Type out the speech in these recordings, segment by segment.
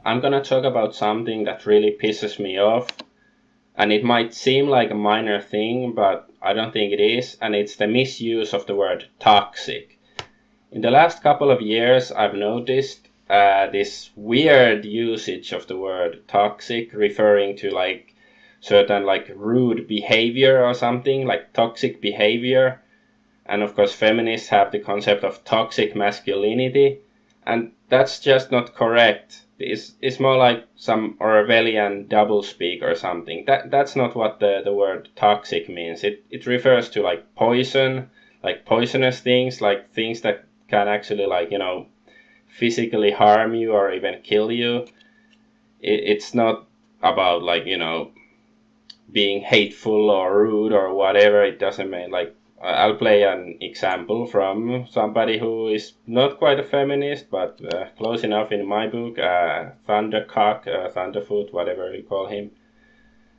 I'm gonna talk about something that really pisses me off, and it might seem like a minor thing, but I don't think it is, and it's the misuse of the word toxic. In the last couple of years, I've noticed this weird usage of the word toxic, referring to like certain like rude behavior or something, like toxic behavior. And of course, feminists have the concept of toxic masculinity, and that's just not correct. It's more like some Orwellian doublespeak or something. That's not what the word toxic means. It refers to like poison, like poisonous things, like things that can actually like, physically harm you or even kill you. It's not about like, being hateful or rude or whatever. It doesn't mean like, I'll play an example from somebody who is not quite a feminist, but close enough in my book, Thundercock, Thunderfoot, whatever you call him.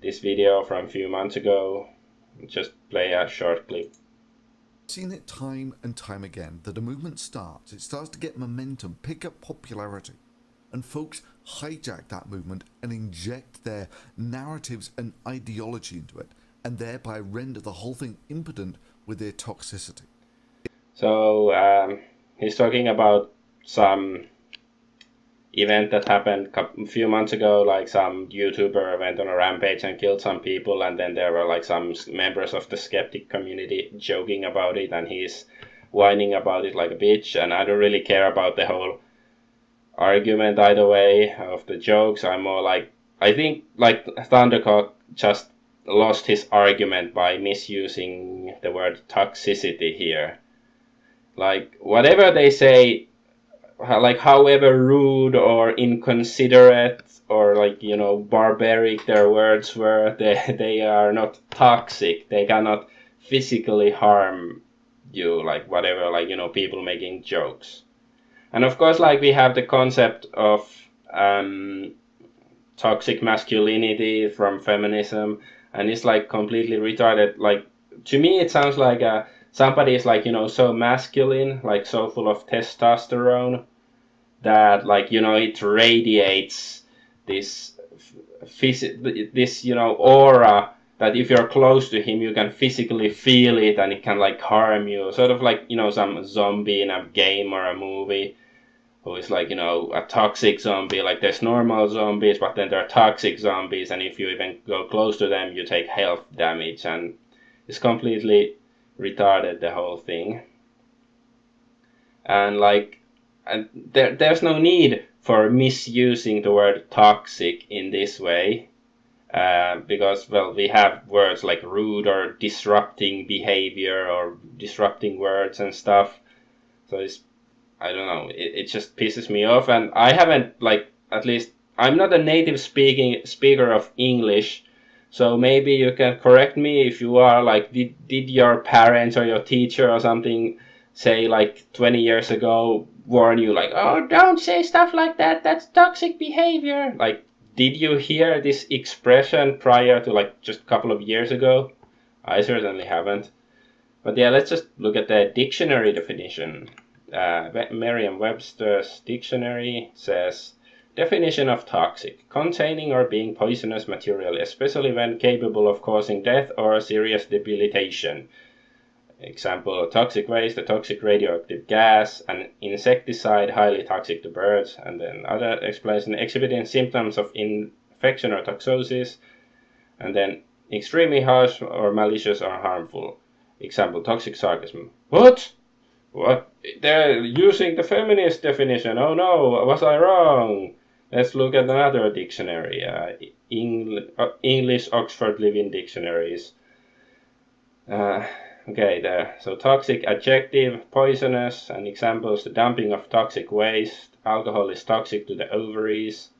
This video from a few months ago, just play a short clip. Seen it time and time again that a movement starts, it starts to get momentum, pick up popularity, and folks hijack that movement and inject their narratives and ideology into it, and thereby render the whole thing impotent with their toxicity. So he's talking about some event that happened a few months ago, like some YouTuber went on a rampage and killed some people, and then there were like some members of the skeptic community joking about it, and he's whining about it like a bitch, and I don't really care about the whole argument either way of the jokes. I'm more like, I think like Thundercock just lost his argument by misusing the word toxicity here. Like, whatever they say, like however rude or inconsiderate or like, barbaric their words were, they are not toxic. They cannot physically harm you, like whatever, like, people making jokes. And of course, like, we have the concept of toxic masculinity from feminism, and it's like completely retarded. Like, to me it sounds like somebody is like, so masculine, like so full of testosterone that like, it radiates this aura that if you're close to him you can physically feel it, and it can like harm you, sort of like, some zombie in a game or a movie who is like, a toxic zombie. Like, there's normal zombies, but then there are toxic zombies, and if you even go close to them, you take health damage, and it's completely retarded, the whole thing. And like, there's no need for misusing the word toxic in this way, because, well, we have words like rude or disrupting behavior or disrupting words and stuff. So it's, I don't know, it just pisses me off. And I haven't, like, at least I'm not a native speaker of English, so maybe you can correct me if you are. Like, did your parents or your teacher or something say like 20 years ago, warn you like, oh, don't say stuff like that, that's toxic behavior? Like, did you hear this expression prior to like just a couple of years ago? I certainly haven't. But yeah, let's just look at the dictionary definition. Merriam-Webster's dictionary says, definition of toxic: containing or being poisonous material, especially when capable of causing death or serious debilitation. Example, toxic waste, a toxic radioactive gas, an insecticide highly toxic to birds. And then other explanation, exhibiting symptoms of infection or toxosis. And then extremely harsh or malicious or harmful. Example, toxic sarcasm. What? They're using the feminist definition. Oh no, was I wrong? Let's look at another dictionary. English Oxford Living Dictionaries. Okay, there. So toxic adjective, poisonous, and examples: the dumping of toxic waste. Alcohol is toxic to the ovaries.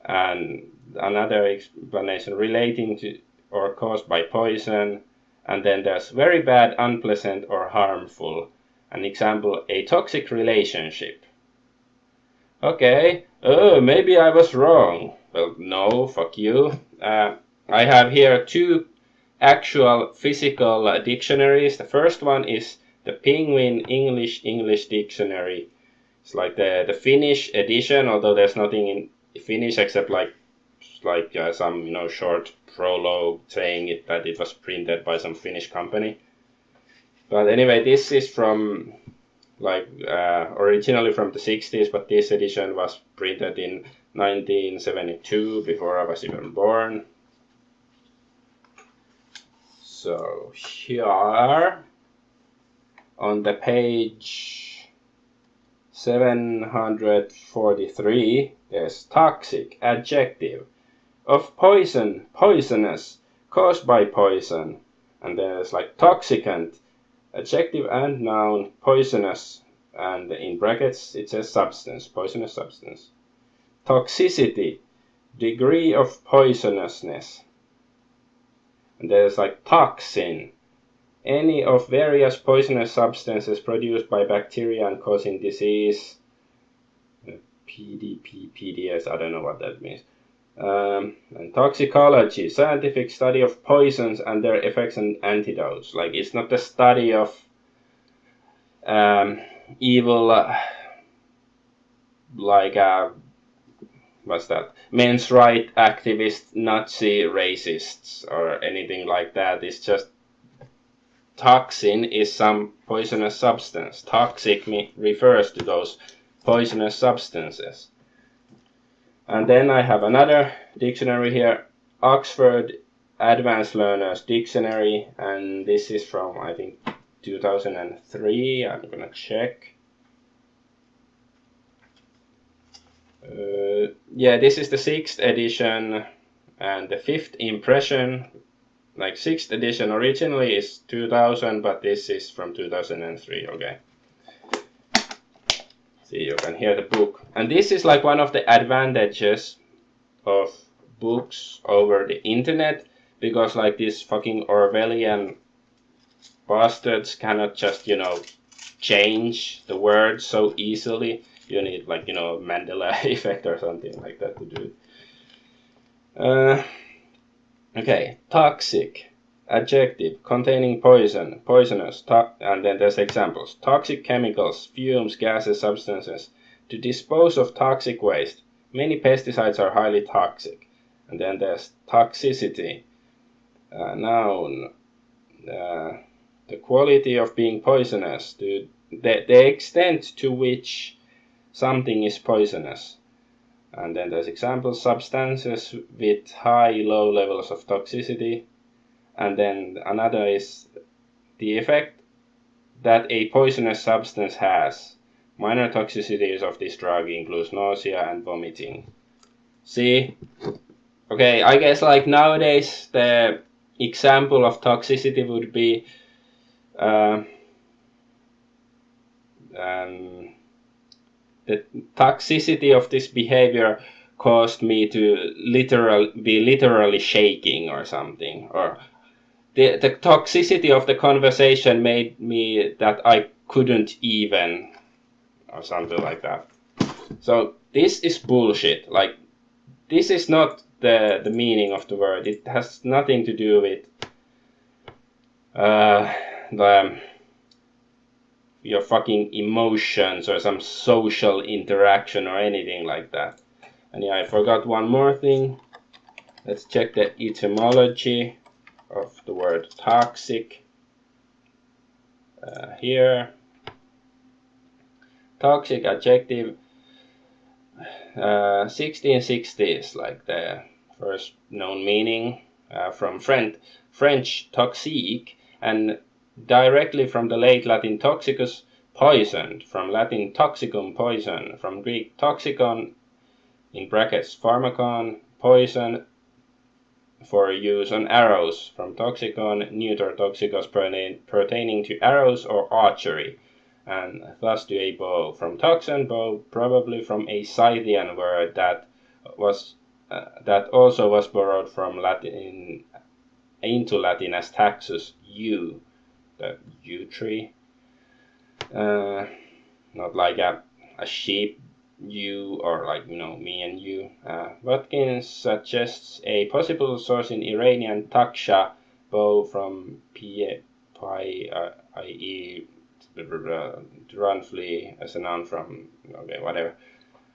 And another explanation, relating to or caused by poison. And then there's very bad, unpleasant, or harmful. An example, a toxic relationship. Okay, maybe I was wrong. Well, no, fuck you. I have here two actual physical dictionaries. The first one is the Penguin English Dictionary. It's like the Finnish edition, although there's nothing Finnish except like some short prologue saying that it was printed by some Finnish company. But anyway, this is from originally from the 60s, but this edition was printed in 1972, before I was even born. So here on the page 743, there's toxic, adjective, of poison, poisonous, caused by poison. And there's like toxicant, adjective and noun, poisonous, and in brackets it says substance, poisonous substance. Toxicity, degree of poisonousness. And there's like toxin, any of various poisonous substances produced by bacteria and causing disease. PDS, I don't know what that means. And toxicology, scientific study of poisons and their effects and antidotes. Like, it's not the study of evil, what's that? Men's rights activists, Nazi racists, or anything like that. It's just toxin is some poisonous substance. Toxic refers to those poisonous substances. And then I have another dictionary here, Oxford Advanced Learners Dictionary, and this is from, I think, 2003. I'm gonna check. Yeah, this is the 6th edition and the 5th impression. Like, 6th edition originally is 2000, but this is from 2003. Okay. See, you can hear the book. And this is like one of the advantages of books over the internet, because like these fucking Orwellian bastards cannot just, change the words so easily. You need like, Mandela effect or something like that to do it. Okay, toxic, adjective, containing poison, poisonous, and then there's examples. Toxic chemicals, fumes, gases, substances. To dispose of toxic waste. Many pesticides are highly toxic. And then there's toxicity, noun, the quality of being poisonous, the extent to which something is poisonous. And then there's examples, substances with high, low levels of toxicity. And then another is the effect that a poisonous substance has. Minor toxicities of this drug includes nausea and vomiting. See? Okay, I guess like nowadays the example of toxicity would be the toxicity of this behavior caused me to be literally shaking or something, or the toxicity of the conversation made me that I couldn't even, or something like that. So this is bullshit. Like, this is not the meaning of the word. It has nothing to do with your fucking emotions or some social interaction or anything like that. And yeah, I forgot one more thing. Let's check the etymology of the word toxic. Here. Toxic adjective. 1660s, like the first known meaning, from French toxique, and directly from the late Latin toxicus, poisoned, from Latin toxicum, poison, from Greek toxikon, in brackets pharmakon, poison, for use on arrows, from toxikon, neuter toxicus, pertaining to arrows or archery, and thus to a bow, from toxin, bow, probably from a Scythian word that also was borrowed from Latin into Latin as taxus, yew, the yew tree, not like a sheep you, or like, me and you. Watkins suggests a possible source in Iranian taksha, bow, from ie roughly as a noun from, okay, whatever.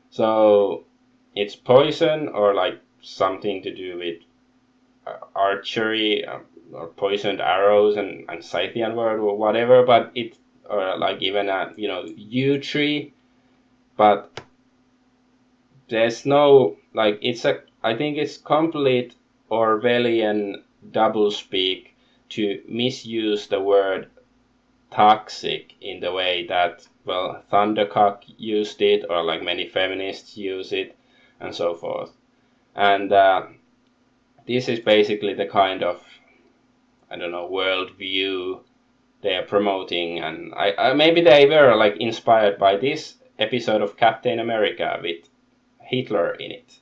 So it's poison or like something to do with archery, or poisoned arrows and Scythian word or whatever, but it, or like even a yew tree, but there's no, like, I think it's complete Orwellian doublespeak to misuse the word toxic in the way that, well, Thundercock used it, or like many feminists use it, and so forth. And this is basically the kind of, I don't know, worldview they are promoting, and I maybe they were like inspired by this episode of Captain America with Hitler in it.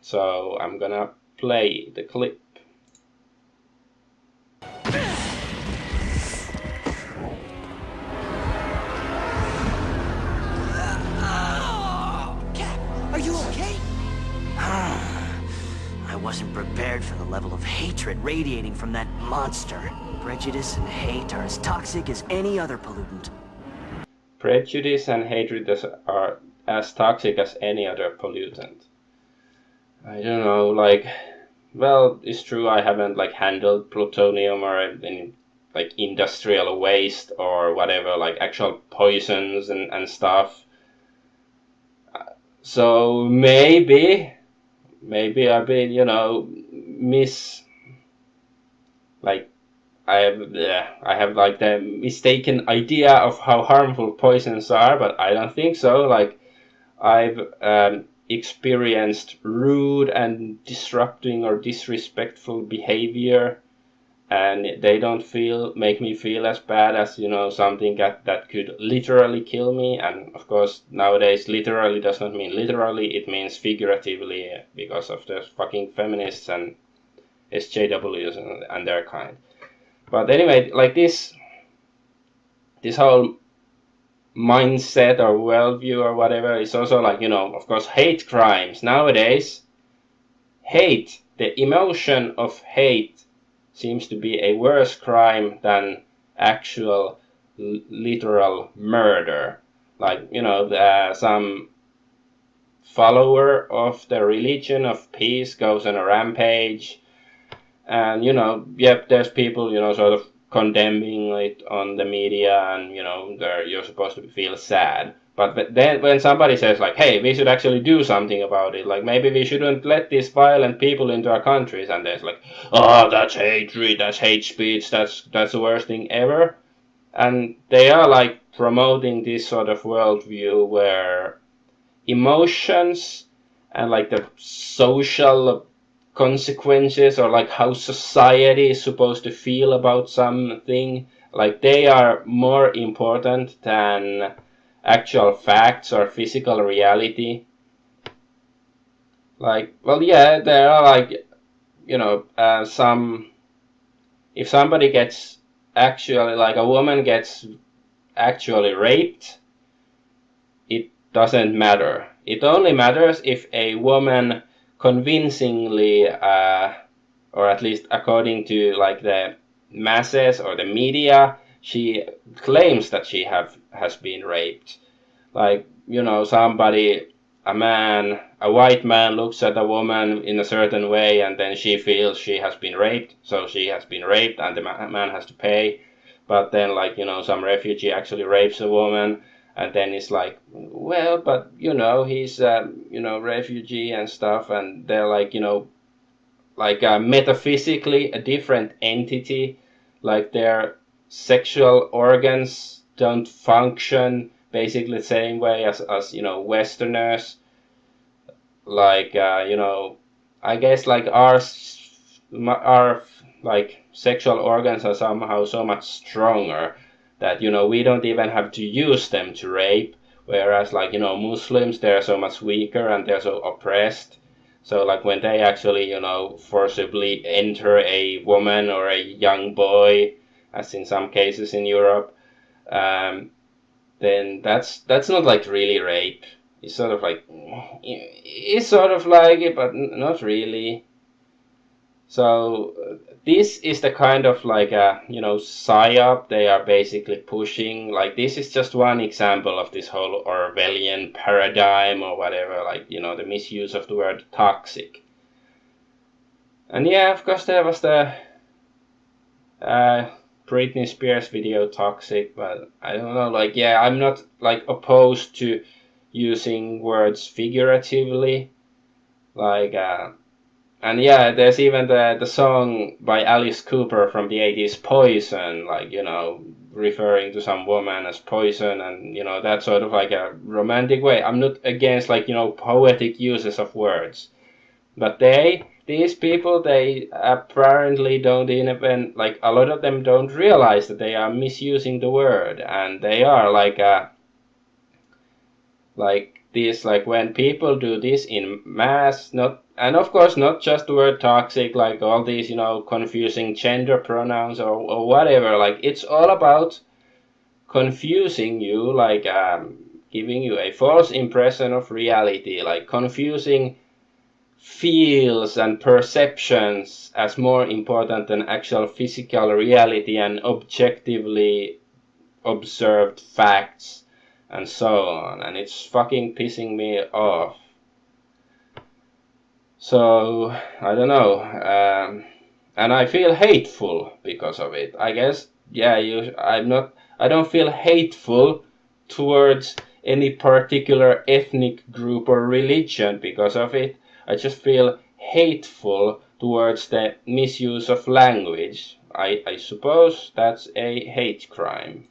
So I'm gonna play the clip. Cap, are you okay? I wasn't prepared for the level of hatred radiating from that monster. Prejudice and hate are as toxic as any other pollutant. Prejudice and hatred are as toxic as any other pollutant. I don't know, like, well, it's true I haven't like handled plutonium or any like industrial waste or whatever, like actual poisons and stuff. So maybe I've been, like, I have like the mistaken idea of how harmful poisons are, but I don't think so. Like, I've experienced rude and disrupting or disrespectful behavior, and they don't make me feel as bad as something that could literally kill me. And of course nowadays literally does not mean literally, it means figuratively, because of the fucking feminists and SJWs and their kind. But anyway, like this whole mindset or worldview or whatever is also like, of course, hate crimes nowadays. Hate, the emotion of hate, seems to be a worse crime than actual literal murder. Like, some follower of the religion of peace goes on a rampage, and yep, there's people sort of condemning it on the media, and you're supposed to feel sad. But then when somebody says like, hey, we should actually do something about it, like maybe we shouldn't let these violent people into our countries, and there's like, oh, that's hatred, that's hate speech, that's the worst thing ever. And they are like promoting this sort of worldview where emotions and like the social consequences, or like how society is supposed to feel about something, like they are more important than actual facts or physical reality. Like, well, yeah, there are like, some, if somebody gets actually, like a woman gets actually raped, it doesn't matter. It only matters if a woman convincingly, or at least according to like the masses or the media, she claims that she has been raped. Like, somebody, a white man looks at a woman in a certain way, and then she feels she has been raped, so she has been raped and the man has to pay. But then, like, some refugee actually rapes a woman, and then it's like, well, but he's refugee and stuff, and they're like, like metaphysically a different entity, like their sexual organs don't function basically the same way as Westerners. Like, I guess like our like sexual organs are somehow so much stronger that we don't even have to use them to rape, whereas like Muslims, they're so much weaker and they're so oppressed. So like when they actually forcibly enter a woman or a young boy, as in some cases in Europe, then that's not like really rape. It's sort of like it, but not really. So this is the kind of like a, you know, psyop they are basically pushing. Like this is just one example of this whole Orwellian paradigm or whatever, like, you know, the misuse of the word toxic. And yeah, of course there was the Britney Spears video Toxic, but I don't know, like, yeah, I'm not like opposed to using words figuratively, like and yeah, there's even the song by Alice Cooper from the 80s, Poison, like, you know, referring to some woman as poison, and, you know, that sort of like a romantic way. I'm not against, like, you know, poetic uses of words. But these people, they apparently don't even, like, a lot of them don't realize that they are misusing the word, and they are like this, like when people do this in mass, not, and of course not just the word toxic, like all these, you know, confusing gender pronouns or whatever, like it's all about confusing you, like giving you a false impression of reality, like confusing feels and perceptions as more important than actual physical reality and objectively observed facts and so on, and it's fucking pissing me off. So I don't know, and I feel hateful because of it. I guess, yeah, I don't feel hateful towards any particular ethnic group or religion because of it. I just feel hateful towards the misuse of language. I suppose that's a hate crime.